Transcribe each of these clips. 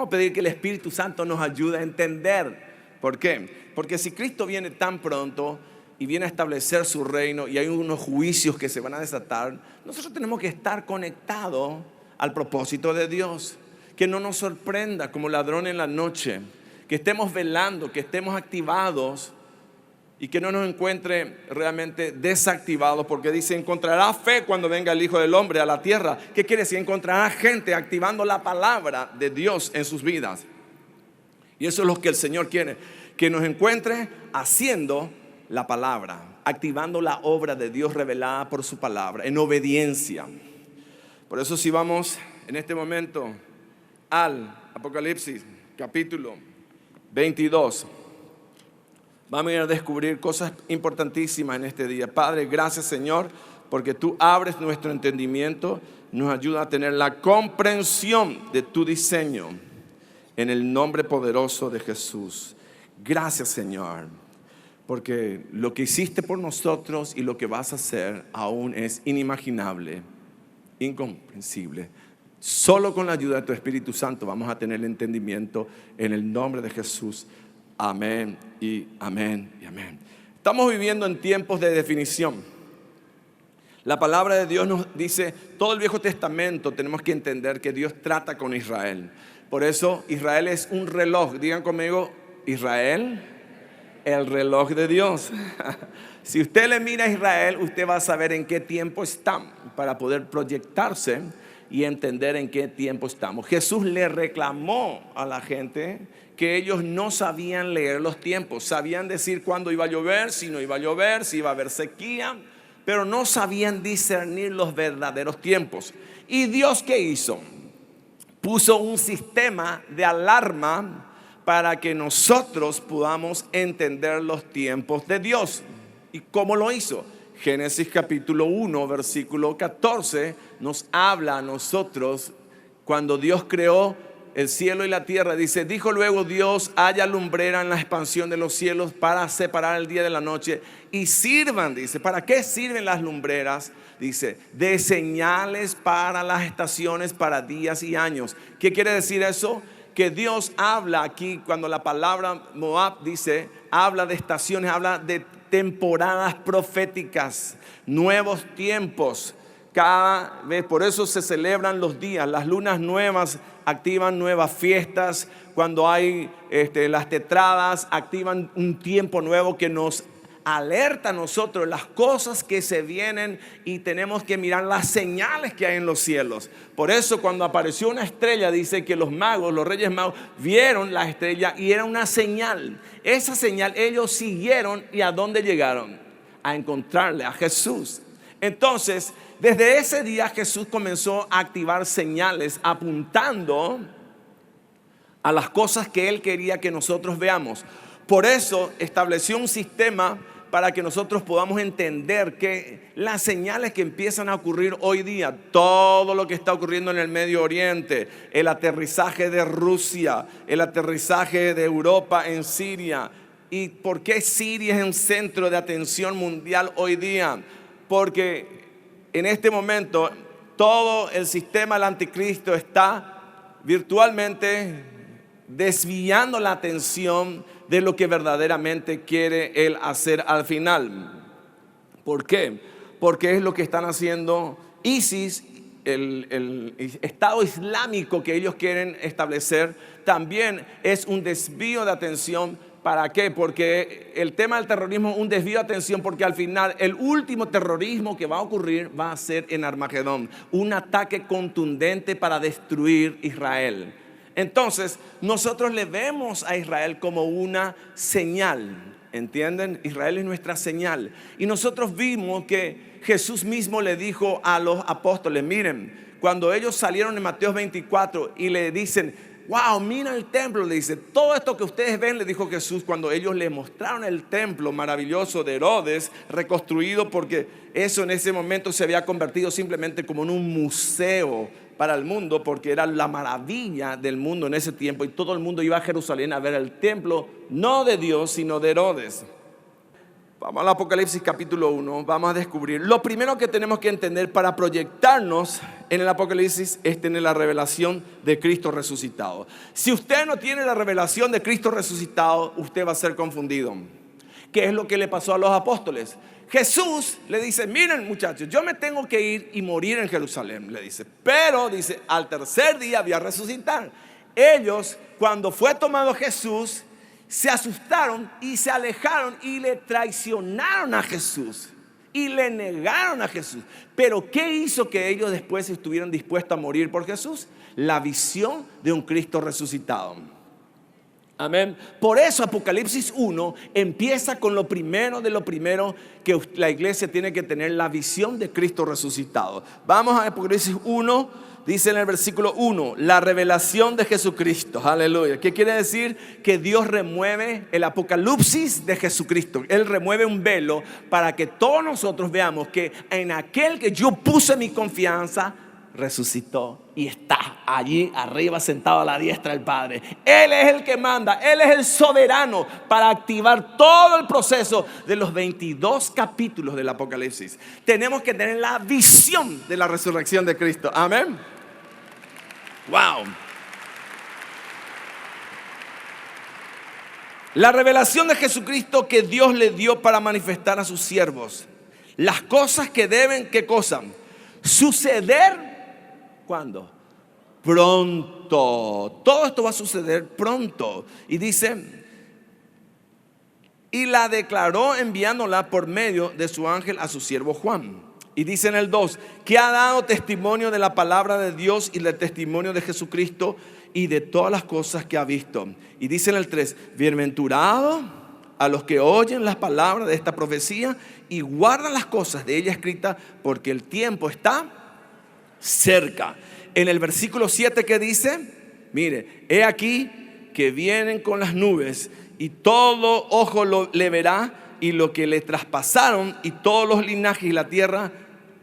a pedir que el Espíritu Santo nos ayude a entender. ¿Por qué? Porque si Cristo viene tan pronto y viene a establecer su reino y hay unos juicios que se van a desatar, nosotros tenemos que estar conectados al propósito de Dios. Que no nos sorprenda como ladrón en la noche, que estemos velando, que estemos activados y que no nos encuentre realmente desactivados, porque dice: encontrará fe cuando venga el Hijo del Hombre a la tierra. ¿Qué quiere decir? Encontrará gente activando la palabra de Dios en sus vidas. Y eso es lo que el Señor quiere, que nos encuentre haciendo la palabra, activando la obra de Dios revelada por su palabra, en obediencia. Por eso, si vamos en este momento al Apocalipsis capítulo 22, vamos a ir a descubrir cosas importantísimas en este día. Padre, gracias, Señor, porque tú abres nuestro entendimiento, nos ayuda a tener la comprensión de tu diseño, en el nombre poderoso de Jesús. Gracias, Señor, porque lo que hiciste por nosotros y lo que vas a hacer aún es inimaginable, incomprensible. Solo con la ayuda de tu Espíritu Santo vamos a tener el entendimiento, en el nombre de Jesús. Amén y amén y amén. Estamos viviendo en tiempos de definición. La palabra de Dios nos dice, todo el Viejo Testamento tenemos que entender que Dios trata con Israel. Por eso Israel es un reloj. Digan conmigo: Israel, el reloj de Dios. Si usted le mira a Israel, usted va a saber en qué tiempo está, para poder proyectarse y entender en qué tiempo estamos. Jesús le reclamó a la gente que ellos no sabían leer los tiempos. Sabían decir cuándo iba a llover, si no iba a llover, si iba a haber sequía, pero no sabían discernir los verdaderos tiempos. ¿Y Dios qué hizo? Puso un sistema de alarma para que nosotros podamos entender los tiempos de Dios. ¿Y cómo lo hizo? Génesis capítulo 1, versículo 14 nos habla a nosotros cuando Dios creó el cielo y la tierra. Dice: dijo luego Dios: haya lumbrera en la expansión de los cielos para separar el día de la noche, y sirvan, dice. ¿Para qué sirven las lumbreras? Dice: de señales para las estaciones, para días y años. ¿Qué quiere decir eso? Que Dios habla aquí, cuando la palabra Moab dice, habla de estaciones, habla de temporadas proféticas, nuevos tiempos. Cada vez, por eso se celebran los días. Las lunas nuevas activan nuevas fiestas. Cuando hay las tetradas, activan un tiempo nuevo que nos alerta a nosotros las cosas que se vienen, y tenemos que mirar las señales que hay en los cielos. Por eso cuando apareció una estrella, dice que los magos, los reyes magos, vieron la estrella y era una señal. Esa señal ellos siguieron, y ¿a dónde llegaron? A encontrarle a Jesús. Entonces, desde ese día Jesús comenzó a activar señales apuntando a las cosas que Él quería que nosotros veamos. Por eso estableció un sistema para que nosotros podamos entender que las señales que empiezan a ocurrir hoy día, todo lo que está ocurriendo en el Medio Oriente, el aterrizaje de Rusia, el aterrizaje de Europa en Siria. ¿Y por qué Siria es un centro de atención mundial hoy día? Porque en este momento todo el sistema del anticristo está virtualmente desviando la atención de lo que verdaderamente quiere él hacer al final. ¿Por qué? Porque es lo que están haciendo ISIS, el Estado Islámico que ellos quieren establecer. También es un desvío de atención. ¿Para qué? Porque el tema del terrorismo es un desvío de atención, porque al final el último terrorismo que va a ocurrir va a ser en Armagedón, un ataque contundente para destruir Israel. Entonces nosotros le vemos a Israel como una señal, ¿entienden? Israel es nuestra señal. Y nosotros vimos que Jesús mismo le dijo a los apóstoles, miren, cuando ellos salieron en Mateo 24 y le dicen, wow, mira el templo, le dice, todo esto que ustedes ven, le dijo Jesús, cuando ellos le mostraron el templo maravilloso de Herodes, reconstruido, porque eso en ese momento se había convertido simplemente como en un museo para el mundo, porque era la maravilla del mundo en ese tiempo, y todo el mundo iba a Jerusalén a ver el templo, no de Dios, sino de Herodes. Vamos al Apocalipsis capítulo 1, vamos a descubrir. Lo primero que tenemos que entender para proyectarnos en el Apocalipsis es tener la revelación de Cristo resucitado. Si usted no tiene la revelación de Cristo resucitado, usted va a ser confundido. ¿Qué es lo que le pasó a los apóstoles? Jesús le dice, miren muchachos, yo me tengo que ir y morir en Jerusalén, le dice. Pero dice, al tercer día voy a resucitar. Ellos, cuando fue tomado Jesús, se asustaron y se alejaron y le traicionaron a Jesús. Y le negaron a Jesús. Pero ¿qué hizo que ellos después estuvieran dispuestos a morir por Jesús? La visión de un Cristo resucitado. Amén. Por eso Apocalipsis 1 empieza con lo primero de lo primero que la iglesia tiene que tener, la visión de Cristo resucitado. Vamos a Apocalipsis 1, dice en el versículo 1, la revelación de Jesucristo. Aleluya. ¿Qué quiere decir? Que Dios remueve el apocalipsis de Jesucristo. Él remueve un velo para que todos nosotros veamos que en aquel que yo puse mi confianza, resucitó y está allí arriba sentado a la diestra del Padre. Él es el que manda, Él es el soberano para activar todo el proceso de los 22 capítulos del Apocalipsis. Tenemos que tener la visión de la resurrección de Cristo. Amén. Wow. La revelación de Jesucristo que Dios le dio para manifestar a sus siervos las cosas que deben, ¿qué cosa? Suceder. ¿Cuándo? Pronto. Todo esto va a suceder pronto. Y dice, y la declaró enviándola por medio de su ángel a su siervo Juan. Y dice en el 2, que ha dado testimonio de la palabra de Dios y del testimonio de Jesucristo y de todas las cosas que ha visto. Y dice en el 3, bienaventurado a los que oyen las palabras de esta profecía y guardan las cosas de ella escritas, porque el tiempo está cerca. En el versículo 7 que dice, mire, he aquí que vienen con las nubes y todo ojo le verá, y lo que le traspasaron y todos los linajes y la tierra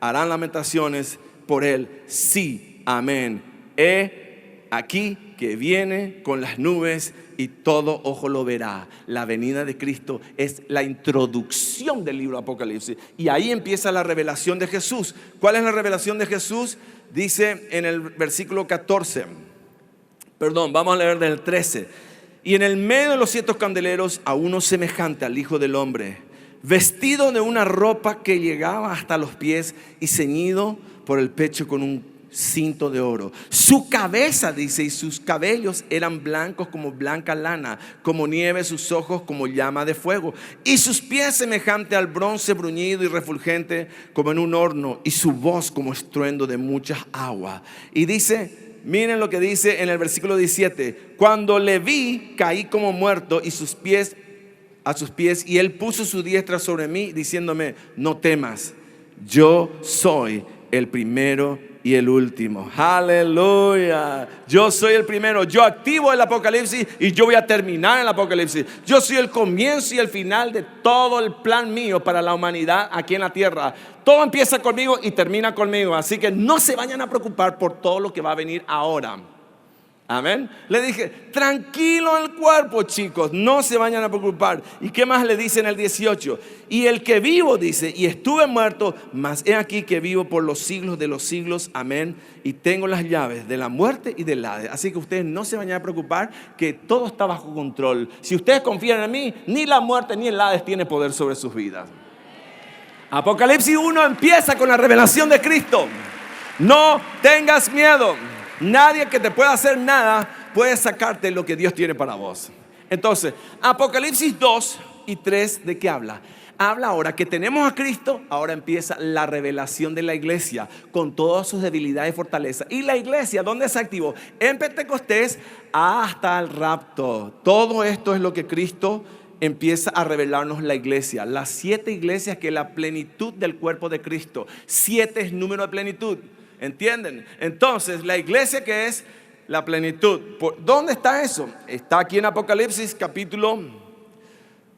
harán lamentaciones por él. Sí, amén. He aquí que viene con las nubes y todo ojo lo verá. La venida de Cristo es la introducción del libro Apocalipsis. Y ahí empieza la revelación de Jesús. ¿Cuál es la revelación de Jesús? Dice en el versículo 14. Perdón, vamos a leer del 13. Y en el medio de los 7 candeleros a uno semejante al Hijo del Hombre, vestido de una ropa que llegaba hasta los pies y ceñido por el pecho con un cinto de oro. Su cabeza, dice, y sus cabellos eran blancos como blanca lana, como nieve, sus ojos como llama de fuego, y sus pies semejante al bronce bruñido y refulgente como en un horno, y su voz como estruendo de muchas aguas. Y dice, miren lo que dice en el versículo 17, cuando le vi, caí como muerto y a sus pies, y él puso su diestra sobre mí, diciéndome, no temas, yo soy el primero y el último. Aleluya. Yo soy el primero. Yo activo el Apocalipsis y yo voy a terminar el Apocalipsis. Yo soy el comienzo y el final de todo el plan mío para la humanidad aquí en la tierra. Todo empieza conmigo y termina conmigo. Así que no se vayan a preocupar por todo lo que va a venir ahora. Amén. Le dije, tranquilo el cuerpo, chicos, no se vayan a preocupar. ¿Y qué más le dice en el 18? Y el que vivo, dice, y estuve muerto, mas he aquí que vivo por los siglos de los siglos. Amén. Y tengo las llaves de la muerte y del Hades. Así que ustedes no se vayan a preocupar, que todo está bajo control. Si ustedes confían en mí, ni la muerte ni el Hades tiene poder sobre sus vidas. Apocalipsis 1 empieza con la revelación de Cristo. No tengas miedo. Nadie que te pueda hacer nada puede sacarte lo que Dios tiene para vos. Entonces, Apocalipsis 2 y 3, ¿de qué habla? Habla ahora que tenemos a Cristo. Ahora empieza la revelación de la iglesia con todas sus debilidades y fortalezas. Y la iglesia, ¿dónde se activó? En Pentecostés hasta el rapto. Todo esto es lo que Cristo empieza a revelarnos la iglesia. Las 7 iglesias, que es la plenitud del cuerpo de Cristo. 7 es número de plenitud. ¿Entienden? Entonces, la iglesia, que es la plenitud. ¿Dónde está eso? Está aquí en Apocalipsis capítulo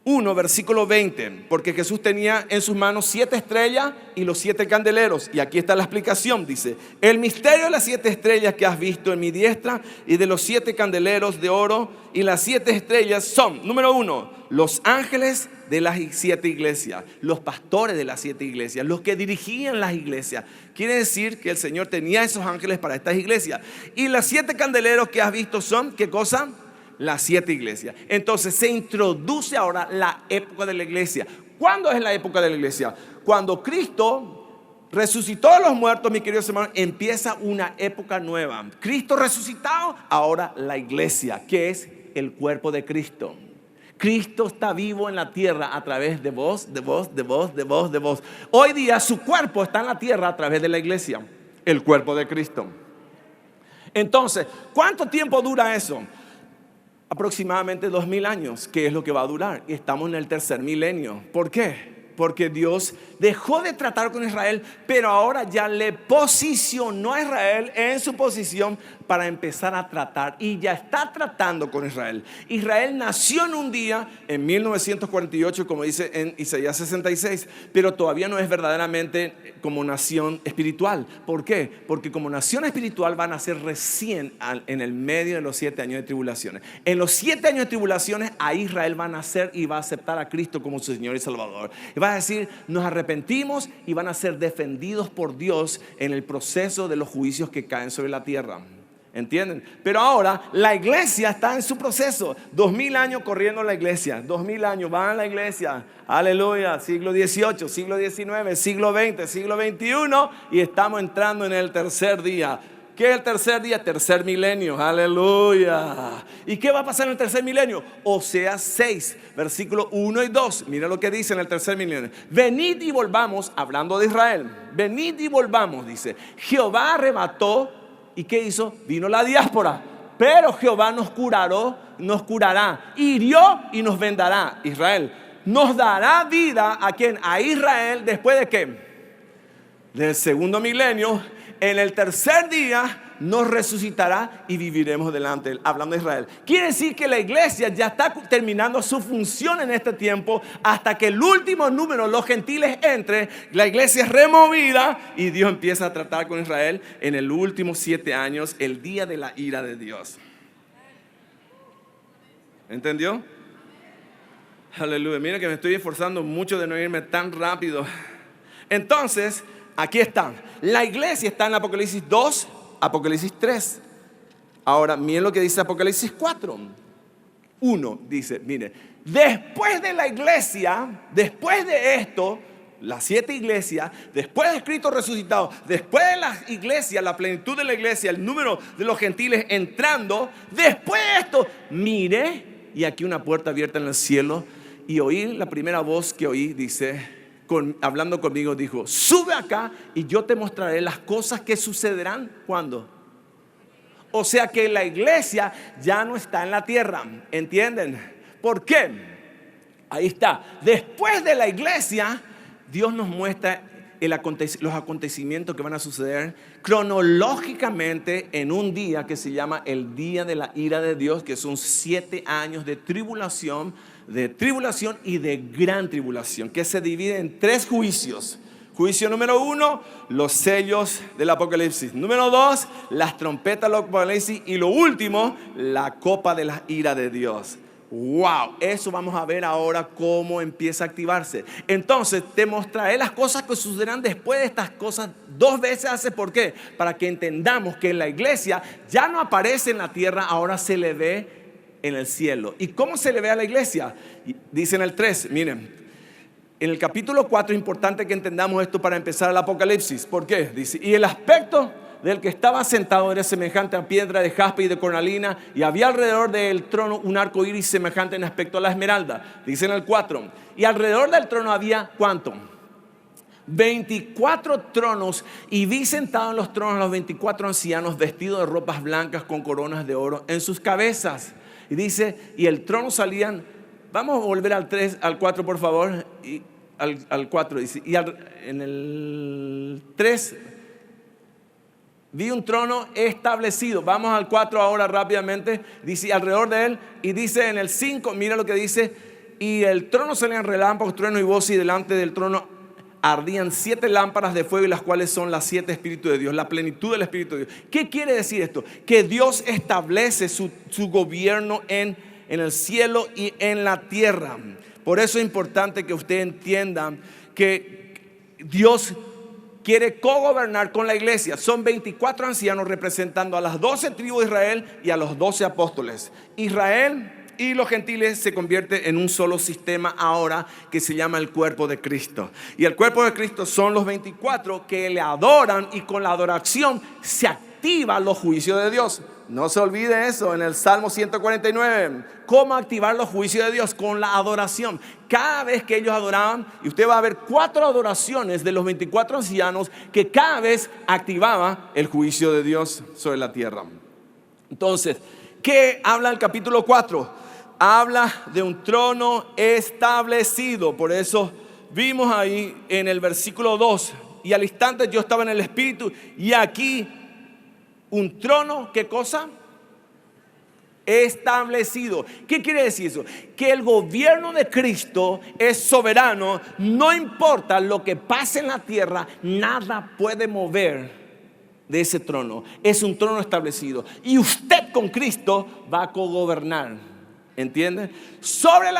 1, versículo 20, porque Jesús tenía en sus manos 7 estrellas y los 7 candeleros. Y aquí está la explicación, dice: el misterio de las 7 estrellas que has visto en mi diestra y de los 7 candeleros de oro y las 7 estrellas son, número 1, los ángeles de las 7 iglesias, los pastores de las 7 iglesias, los que dirigían las iglesias. Quiere decir que el Señor tenía esos ángeles para estas iglesias. Y las 7 candeleros que has visto son, ¿qué cosa? Las 7 iglesias. Entonces se introduce ahora la época de la iglesia. ¿Cuándo es la época de la iglesia? Cuando Cristo resucitó a los muertos, mis queridos hermanos, empieza una época nueva. Cristo resucitado, ahora la iglesia, que es el cuerpo de Cristo. Cristo está vivo en la tierra a través de vos, de vos, de vos, de vos, de vos. Hoy día su cuerpo está en la tierra a través de la iglesia, el cuerpo de Cristo. Entonces, ¿cuánto tiempo dura eso? Aproximadamente 2000 años, que es lo que va a durar. Y estamos en el tercer milenio. ¿Por qué? Porque Dios dejó de tratar con Israel, pero ahora ya le posicionó a Israel en su posición para empezar a tratar. Y ya está tratando con Israel. Israel nació en un día, en 1948, como dice en Isaías 66, pero todavía no es verdaderamente como nación espiritual. ¿Por qué? Porque como nación espiritual van a ser recién en el medio de los 7 años de tribulaciones. En los 7 años de tribulaciones, a Israel va a nacer y va a aceptar a Cristo como su Señor y Salvador. Y va a decir, nos arrepentimos, y van a ser defendidos por Dios en el proceso de los juicios que caen sobre la tierra. ¿Entienden? Pero ahora la iglesia está en su proceso. 2000 años corriendo la iglesia. 2000 años van a la iglesia. Aleluya. Siglo XVIII, siglo XIX, siglo XX, siglo XXI. Y estamos entrando en el tercer día. ¿Qué es el tercer día? Tercer milenio. Aleluya. ¿Y qué va a pasar en el tercer milenio? Oseas 6, versículos 1 y 2. Mira lo que dice en el tercer milenio. Venid y volvamos, hablando de Israel. Venid y volvamos, dice. Jehová arrebató. ¿Y qué hizo? Vino la diáspora. Pero Jehová nos curará, hirió y nos vendará. Israel nos dará vida. ¿A quién? A Israel. ¿Después de qué? Del segundo milenio. En el tercer día nos resucitará y viviremos delante de él. Hablando de Israel. Quiere decir que la iglesia ya está terminando su función en este tiempo. Hasta que el último número, los gentiles, entre. La iglesia es removida y Dios empieza a tratar con Israel en el último 7 años, el día de la ira de Dios. ¿Entendió? Aleluya. Mira que me estoy esforzando mucho de no irme tan rápido. Entonces, aquí está. La iglesia está en Apocalipsis 2, Apocalipsis 3. Ahora, miren lo que dice Apocalipsis 4. 1 dice, mire, después de la iglesia, después de esto, las 7 iglesias, después de Cristo resucitado, después de las iglesias, la plenitud de la iglesia, el número de los gentiles entrando, después de esto, mire, y aquí una puerta abierta en el cielo, y oí la primera voz que oí, dice, hablando conmigo, dijo, sube acá y yo te mostraré las cosas que sucederán. ¿Cuándo? O sea que la iglesia ya no está en la tierra. ¿Entienden? ¿Por qué? Ahí está. Después de la iglesia, Dios nos muestra los acontecimientos que van a suceder cronológicamente en un día que se llama el día de la ira de Dios, que son 7 años de tribulación y de gran tribulación, que se divide en 3 juicios. Juicio número 1, los sellos del Apocalipsis. Número 2, las trompetas del Apocalipsis. Y lo último, la copa de la ira de Dios. Wow, eso vamos a ver ahora cómo empieza a activarse. Entonces te mostraré las cosas que sucederán después de estas cosas 2 veces. ¿Por qué? Para que entendamos que la iglesia ya no aparece en la tierra, ahora se le ve en el cielo. ¿Y cómo se le ve a la iglesia? Dice en el 3, miren, en el capítulo 4 es importante que entendamos esto para empezar el Apocalipsis. ¿Por qué? Dice, y el aspecto del que estaba sentado era semejante a piedra de jaspe y de cornalina, y había alrededor del trono un arco iris semejante en aspecto a la esmeralda. Dice en el 4, y alrededor del trono había ¿cuánto? 24 tronos, y vi sentados en los tronos los 24 ancianos vestidos de ropas blancas con coronas de oro en sus cabezas. Y dice, y el trono salían, vamos a volver al 4 por favor, y al 4 dice, y en el 3 vi un trono establecido. Vamos al 4 ahora rápidamente. Dice alrededor de él. Y dice en el 5, mira lo que dice, y el trono salían relámpagos, trueno y voz, y delante del trono ardían 7 lámparas de fuego, y las cuales son las 7 espíritus de Dios, la plenitud del Espíritu de Dios. ¿Qué quiere decir esto? Que Dios establece su gobierno en el cielo y en la tierra. Por eso es importante que usted entienda que Dios quiere cogobernar con la iglesia. Son 24 ancianos representando a las 12 tribus de Israel y a los 12 apóstoles. Israel y los gentiles se convierten en un solo sistema ahora, que se llama el cuerpo de Cristo. Y el cuerpo de Cristo son los 24 que le adoran, y con la adoración se activan los juicios de Dios. No se olvide eso en el Salmo 149. ¿Cómo activar los juicios de Dios? Con la adoración. Cada vez que ellos adoraban, y usted va a ver 4 adoraciones de los 24 ancianos que cada vez activaba el juicio de Dios sobre la tierra. Entonces, ¿qué habla el capítulo 4? Habla de un trono establecido. Por eso vimos ahí en el versículo 2: y al instante yo estaba en el Espíritu, y aquí un trono, ¿qué cosa? Establecido. ¿Qué quiere decir eso? Que el gobierno de Cristo es soberano. No importa lo que pase en la tierra, nada puede mover de ese trono. Es un trono establecido, y usted con Cristo va a cogobernar. ¿Entienden? Sobre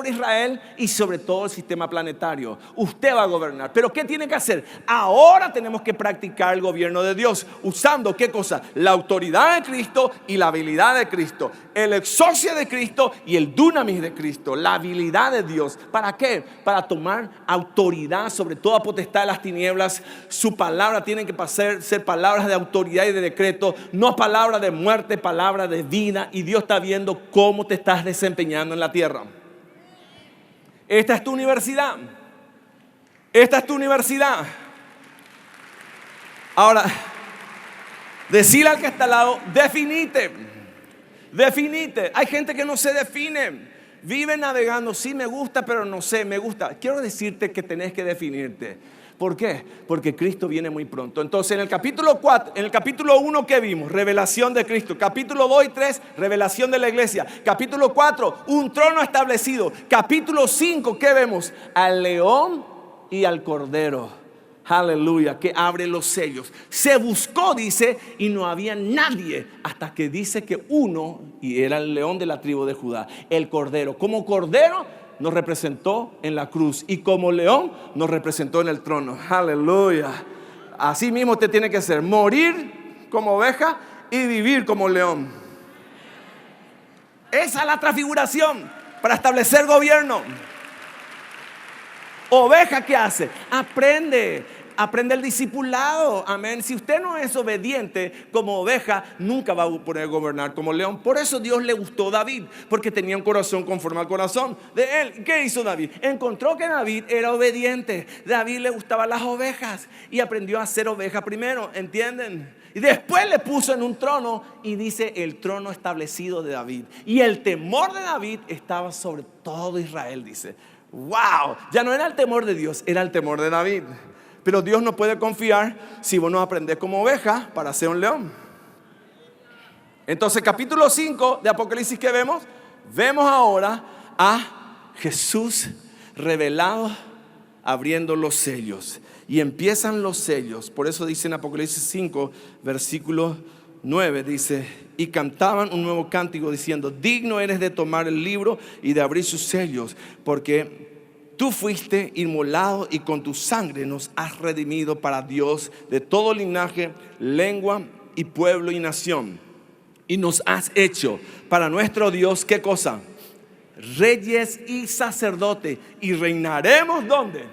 Israel y sobre todo el sistema planetario. Usted va a gobernar. Pero ¿qué tiene que hacer? Ahora tenemos que practicar el gobierno de Dios, usando ¿qué cosa? La autoridad de Cristo y la habilidad de Cristo. El exousia de Cristo y el dunamis de Cristo. La habilidad de Dios. ¿Para qué? Para tomar autoridad sobre toda potestad de las tinieblas. Su palabra tiene que ser palabras de autoridad y de decreto, no palabras de muerte, palabras de vida. Y Dios está viendo cómo te estás desempeñando en la tierra. Esta es tu universidad. Esta es tu universidad. Ahora, decirle al que está al lado: definite. Definite. Hay gente que no se define. Vive navegando. Sí, me gusta, pero no sé, me gusta. Quiero decirte que tenés que definirte. ¿Por qué? Porque Cristo viene muy pronto. Entonces, en el capítulo 4, en el capítulo 1, ¿qué vimos? Revelación de Cristo. Capítulo 2 y 3, revelación de la iglesia. Capítulo 4, un trono establecido. Capítulo 5, ¿qué vemos? Al león y al cordero. Aleluya, que abre los sellos. Se buscó, dice, y no había nadie, hasta que dice que uno, y era el león de la tribu de Judá, el cordero. Como cordero nos representó en la cruz, y como león nos representó en el trono. Aleluya. Así mismo usted tiene que ser: morir como oveja y vivir como león. Esa es la transfiguración para establecer gobierno. Oveja, ¿qué hace? Aprende el discipulado. Amén. Si usted no es obediente como oveja, nunca va a poder gobernar como león. Por eso Dios le gustó a David, porque tenía un corazón conforme al corazón de él. ¿Qué hizo David? Encontró que David era obediente. David le gustaban las ovejas y aprendió a ser oveja primero. ¿Entienden? Y después le puso en un trono, y dice: el trono establecido de David. Y el temor de David estaba sobre todo Israel, dice. Wow, ya no era el temor de Dios, era el temor de David. Pero Dios no puede confiar si vos no aprendés como oveja para ser un león. Entonces, capítulo 5 de Apocalipsis, ¿qué vemos? Vemos ahora a Jesús revelado, abriendo los sellos. Y empiezan los sellos. Por eso dice en Apocalipsis 5, versículo 9, dice: y cantaban un nuevo cántico diciendo: digno eres de tomar el libro y de abrir sus sellos, porque tú fuiste inmolado y con tu sangre nos has redimido para Dios de todo linaje, lengua y pueblo y nación. Y nos has hecho para nuestro Dios, ¿qué cosa? Reyes y sacerdotes. Y reinaremos, ¿dónde?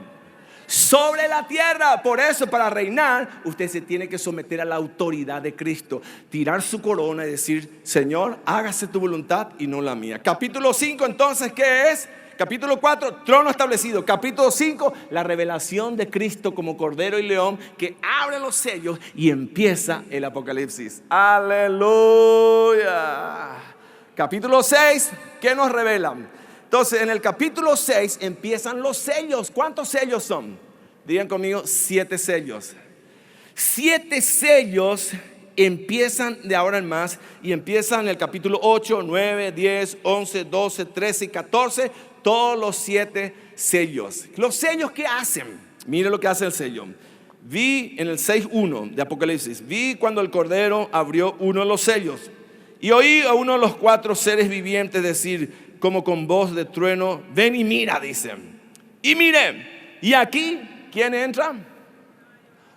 Sobre la tierra. Por eso, para reinar, usted se tiene que someter a la autoridad de Cristo. Tirar su corona y decir: Señor, hágase tu voluntad y no la mía. Capítulo 5, entonces, ¿qué es? Capítulo 4, trono establecido. Capítulo 5, la revelación de Cristo como cordero y león, que abre los sellos y empieza el Apocalipsis. Aleluya. Capítulo 6, ¿qué nos revelan? Entonces, en el capítulo 6 empiezan los sellos. ¿Cuántos sellos son? Digan conmigo: 7 sellos. 7 sellos empiezan de ahora en más y empiezan en el capítulo 8, 9, 10, 11, 12, 13 y 14, todos los 7 sellos. ¿Los sellos qué hacen? Mire lo que hace el sello. Vi en el 6:1 de Apocalipsis, vi cuando el Cordero abrió uno de los sellos y oí a uno de los 4 seres vivientes decir como con voz de trueno, ven y mira, dicen. Y miré, y aquí, ¿quién entra?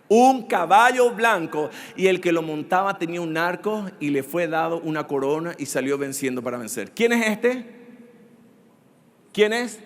Un caballo blanco, y el que lo montaba tenía un arco y le fue dado una corona y salió venciendo para vencer. ¿Quién es este? ¿Quién es?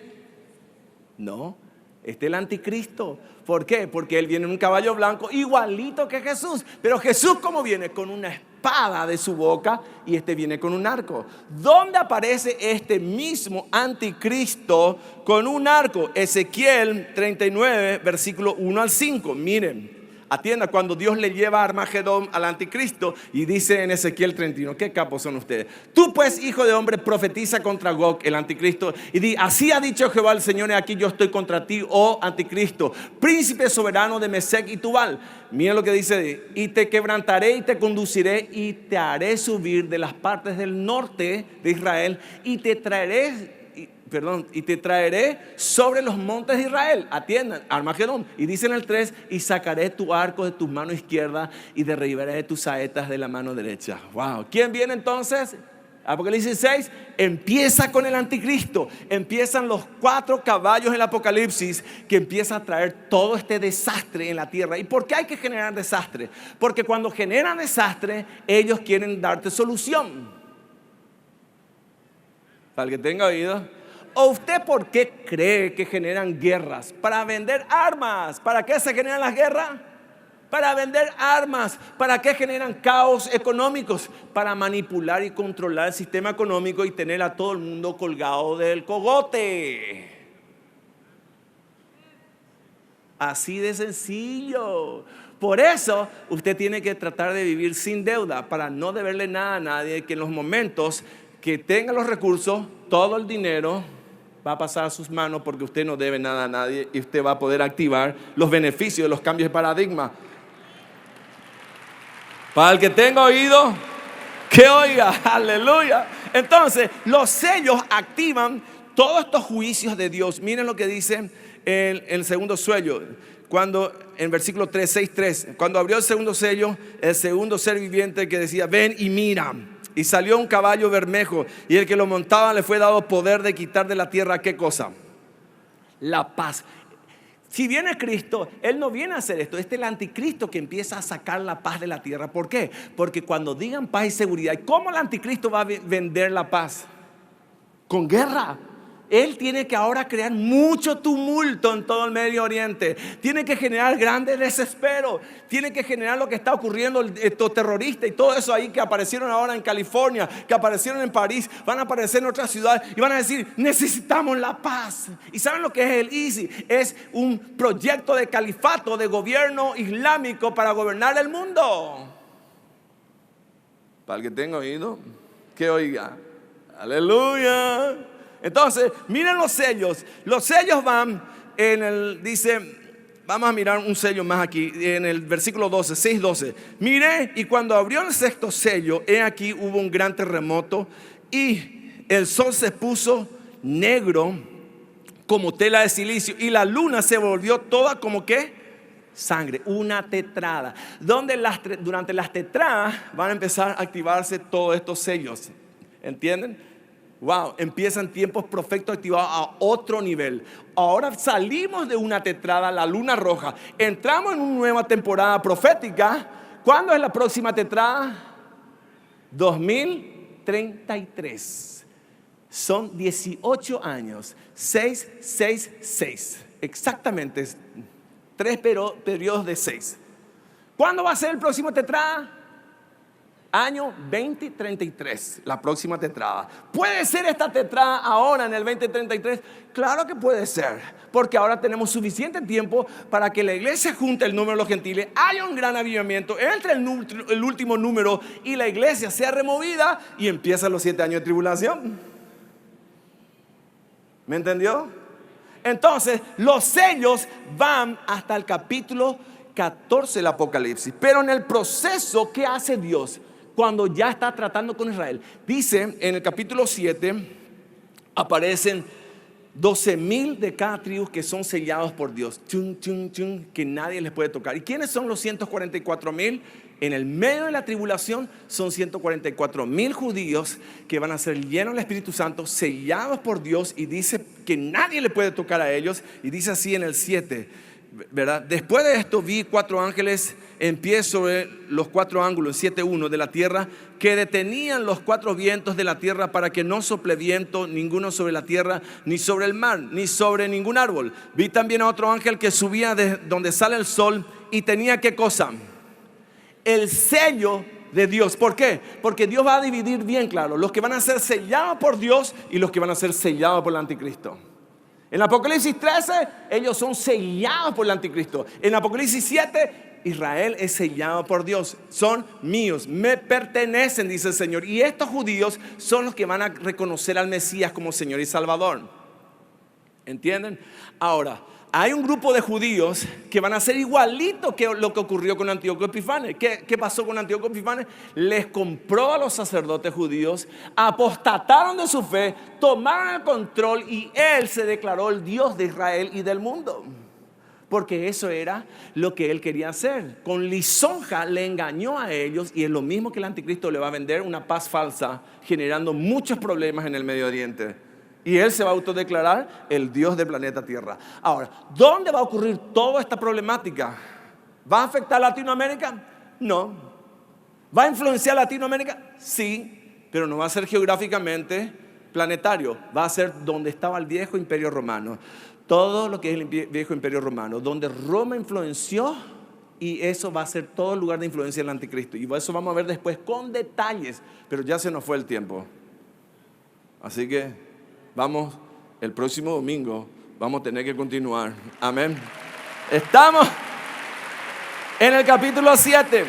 No, este es el anticristo. ¿Por qué? Porque él viene en un caballo blanco igualito que Jesús. Pero Jesús, ¿cómo viene? Con una espada de su boca, y este viene con un arco. ¿Dónde aparece este mismo anticristo con un arco? Ezequiel 39, versículo 1 al 5. Miren. Atienda, cuando Dios le lleva a Armagedón al anticristo y dice en Ezequiel 31, qué capos son ustedes. Tú pues, hijo de hombre, profetiza contra Gog, el anticristo, y di, así ha dicho Jehová el Señor, aquí yo estoy contra ti, oh anticristo, príncipe soberano de Mesec y Tubal. Mira lo que dice, y te quebrantaré y te conduciré y te haré subir de las partes del norte de Israel y te traeré sobre los montes de Israel. Atiendan, Armagedón. Y dice en el 3, y sacaré tu arco de tu mano izquierda y derribaré tus saetas de la mano derecha. Wow. ¿Quién viene entonces? Apocalipsis 6 empieza con el anticristo. Empiezan los 4 caballos en el Apocalipsis, que empieza a traer todo este desastre en la tierra. ¿Y por qué hay que generar desastre? Porque cuando generan desastre, ellos quieren darte solución. Para el que tenga oído. ¿O usted por qué cree que generan guerras? Para vender armas. ¿Para qué se generan las guerras? Para vender armas. ¿Para qué generan caos económicos? Para manipular y controlar el sistema económico y tener a todo el mundo colgado del cogote. Así de sencillo. Por eso usted tiene que tratar de vivir sin deuda, para no deberle nada a nadie, que en los momentos que tenga los recursos, todo el dinero va a pasar a sus manos, porque usted no debe nada a nadie y usted va a poder activar los beneficios de los cambios de paradigma. Para el que tenga oído, que oiga. Aleluya. Entonces, los sellos activan todos estos juicios de Dios. Miren lo que dice el segundo sello. Cuando en versículo 3, 6, 3, cuando abrió el segundo sello, el segundo ser viviente que decía, ven y mira. Y salió un caballo bermejo, y el que lo montaba le fue dado poder de quitar de la tierra, ¿qué cosa? La paz. Si viene Cristo, Él no viene a hacer esto. Este es el anticristo que empieza a sacar la paz de la tierra. ¿Por qué? Porque cuando digan paz y seguridad, ¿cómo el anticristo va a vender la paz? Con guerra. Él tiene que ahora crear mucho tumulto en todo el Medio Oriente. Tiene que generar grande desespero. Tiene que generar lo que está ocurriendo, estos terroristas y todo eso ahí que aparecieron ahora en California, que aparecieron en París, van a aparecer en otras ciudades y van a decir, necesitamos la paz. ¿Y saben lo que es el ISIS? Es un proyecto de califato, de gobierno islámico para gobernar el mundo. Para el que tenga oído, que oiga. Aleluya. Entonces, miren los sellos. Los sellos van dice, vamos a mirar un sello más aquí, en el versículo 12, 6, 12. Miré, y cuando abrió el sexto sello, he aquí hubo un gran terremoto, y el sol se puso negro como tela de silicio, y la luna se volvió toda como que sangre, una tetrada. Durante las tetradas van a empezar a activarse todos estos sellos. ¿Entienden? Wow, empiezan tiempos perfectos activados a otro nivel. Ahora salimos de una tetrada, la luna roja. Entramos en una nueva temporada profética. ¿Cuándo es la próxima tetrada? 2033. Son 18 años. 6, 6, 6. Exactamente. 3 periodos de 6. ¿Cuándo va a ser el próximo tetrada? Año 2033, la próxima tetrada. ¿Puede ser esta tetrada ahora en el 2033? Claro que puede ser, porque ahora tenemos suficiente tiempo para que la iglesia junte el número de los gentiles, haya un gran avivamiento, entre el último número y la iglesia sea removida y empiezan los 7 años de tribulación. ¿Me entendió? Entonces, los sellos van hasta el capítulo 14 del Apocalipsis. Pero en el proceso, ¿qué hace Dios cuando ya está tratando con Israel? Dice en el capítulo 7, aparecen 12,000 de cada tribu que son sellados por Dios, que nadie les puede tocar. ¿Y quiénes son los 144,000? En el medio de la tribulación son 144,000 judíos que van a ser llenos del Espíritu Santo, sellados por Dios, y dice que nadie le puede tocar a ellos. Y dice así en el 7, ¿verdad? Después de esto vi 4 ángeles en pie sobre los 4 ángulos, 7:1 de la tierra, que detenían los 4 vientos de la tierra para que no sople viento ninguno sobre la tierra, ni sobre el mar, ni sobre ningún árbol. Vi también a otro ángel que subía de donde sale el sol y tenía, ¿qué cosa? El sello de Dios. ¿Por qué? Porque Dios va a dividir bien claro los que van a ser sellados por Dios y los que van a ser sellados por el anticristo. En Apocalipsis 13, ellos son sellados por el anticristo. En Apocalipsis 7, Israel es sellado por Dios. Son míos, me pertenecen, dice el Señor. Y estos judíos son los que van a reconocer al Mesías como Señor y Salvador. ¿Entienden? Ahora, hay un grupo de judíos que van a ser igualito que lo que ocurrió con Antíoco Epifanes. ¿Qué pasó con Antíoco Epifanes? Les compró a los sacerdotes judíos, apostataron de su fe, tomaron el control y él se declaró el Dios de Israel y del mundo. Porque eso era lo que él quería hacer. Con lisonja le engañó a ellos, y es lo mismo que el anticristo le va a vender, una paz falsa, generando muchos problemas en el Medio Oriente. Y él se va a autodeclarar el Dios del planeta Tierra. Ahora, ¿dónde va a ocurrir toda esta problemática? ¿Va a afectar a Latinoamérica? No. ¿Va a influenciar a Latinoamérica? Sí, pero no va a ser geográficamente planetario. Va a ser donde estaba el viejo imperio romano. Todo lo que es el viejo imperio romano, donde Roma influenció, y eso va a ser todo el lugar de influencia del anticristo. Y eso vamos a ver después con detalles, pero ya se nos fue el tiempo. Así que vamos, el próximo domingo vamos a tener que continuar. Amén. Estamos en el capítulo 7.